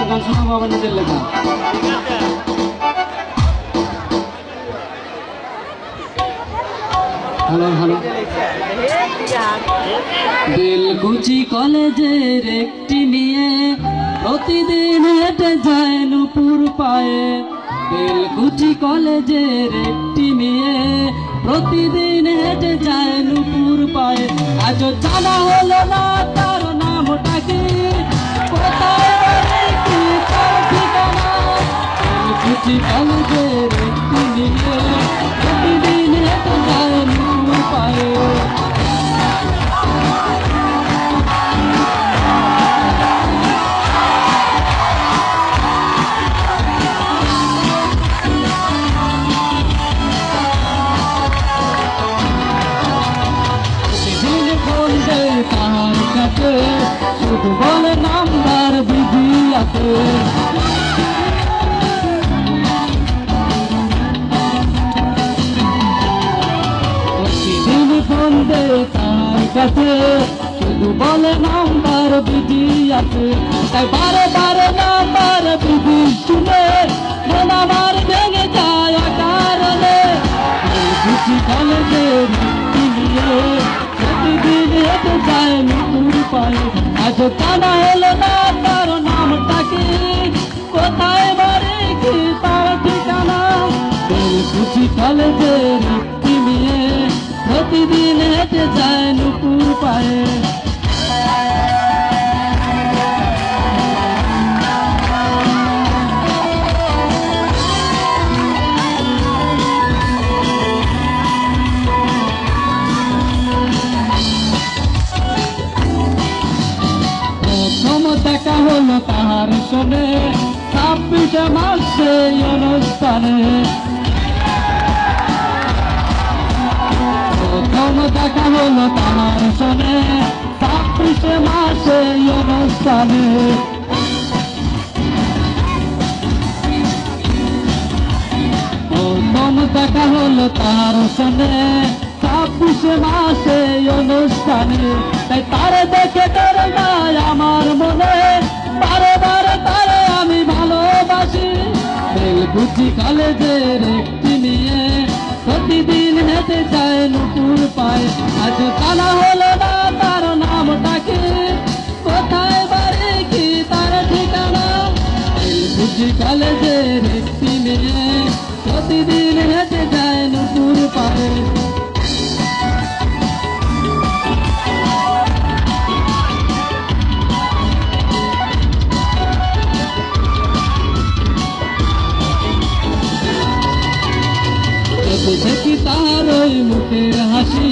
গান শোনাবো আবার নিজের লেখা। Hello hello. বেলকুচি কলেজের একটি নিয়ে প্রতিদিন হেঁটে যায় নুপুর পায়ে। বেলকুচি কলেজের একটি নিয়ে প্রতিদিন হেঁটে যায় নুপুর পায়ে। আজ জানা হলো না তার নামটা কি, কোথায় বাড়ি কি তার ঠিকানা। বেলকুচি কলেজের একটি নিয়ে প্রতিদিন হেঁটে যায় নুপুর পায়ে। তাহার কাছে শুধু বলে নাম্বার বিধি আছে। প্রতিদিন ফোন দে তার কাছে শুধু বলে নাম্বার বিধি আছে। তাই বারে বারে নাম্বার বিধি শুনে মন আমার ভেঙে যায় কারণে। বুঝি কলেজের নিয়ে প্রতিদিন হেঁটে যায় নুপুর পায়ে। আজ জানা হলো না তার নামটা কি, কোথায় বাড়ি কি তার ঠিকানা। বেলকুচি কলেজের একটি মেয়ে প্রতিদিন হেঁটে যায় নুপুর পায়ে। দেখা হলো তাহার শোনে 26 মাসে অনুষ্ঠানে। প্রথম দেখা হলো তাহার শোনে 26 মাসে অনুষ্ঠানে। প্রথম দেখা হলো তাহার শোনে 26 মাসে অনুষ্ঠানে। তাই তারে দেখে ডরে যায় আমার মনে, বারে বারে তারে আমি ভালোবাসি। বেলকুচি কলেজের একটি নিয়ে প্রতিদিন হেঁটে যায় নুপুর পায়ে। আজ জানা হলো না তার নামটা কি, কোথায় বাড়ি কি তার ঠিকানা। বেলকুচি কলেজের একটি নিয়ে প্রতিদিন হেঁটে যায় নুপুর পায়ে। দেখি তার ওই মুখের হাসি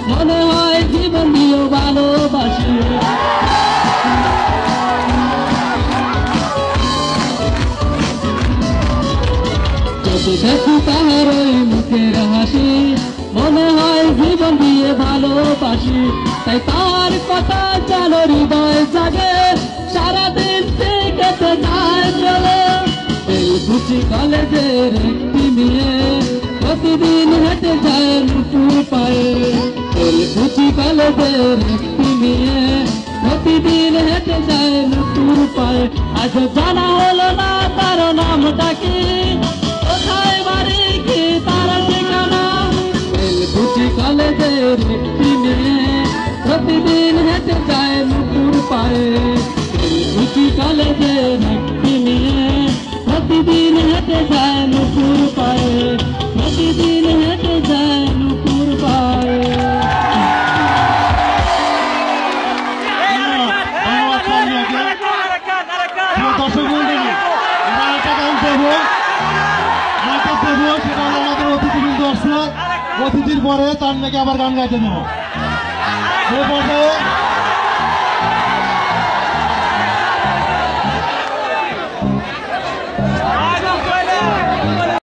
মনে হয় জীবন দিয়েও ভালোবাসি। দেখি তার ওই মুখের হাসি মনে হয় জীবন দিয়ে ভালোবাসি। তাই তার কথা যেন হৃদয় জাগে, সারাদিন কেটে যায় চলে। বেলকুচি কলেজের একটি মেয়ে প্রতিদিন হেঁটে যায় নুপুর পায়ে। বেলকুচি কলেজের একটি মেয়ে প্রতিদিন হেঁটে যায় নুপুর পায়ে। আজ জানা হলো না তার নামটা কি, কোথায় বাড়ি কি তার ঠিকানা। বেলকুচি কলেজের একটি মেয়ে প্রতিদিন হেঁটে যায় নুপুর পায়ে। বেলকুচি কলেজের একটি মেয়ে প্রতিদিন হেঁটে যায় নুপুর পায়ে। প্রতিদিন হেঁটে যায় নুপুর পায়ে। দর্শক মন্ডলী, আমরা একটা গান দেবো, সেটা হলো আমাদের অতিথিবৃন্দ আসছে। অতিথির পরে তার নাকি আবার গান গাইতে দেবো।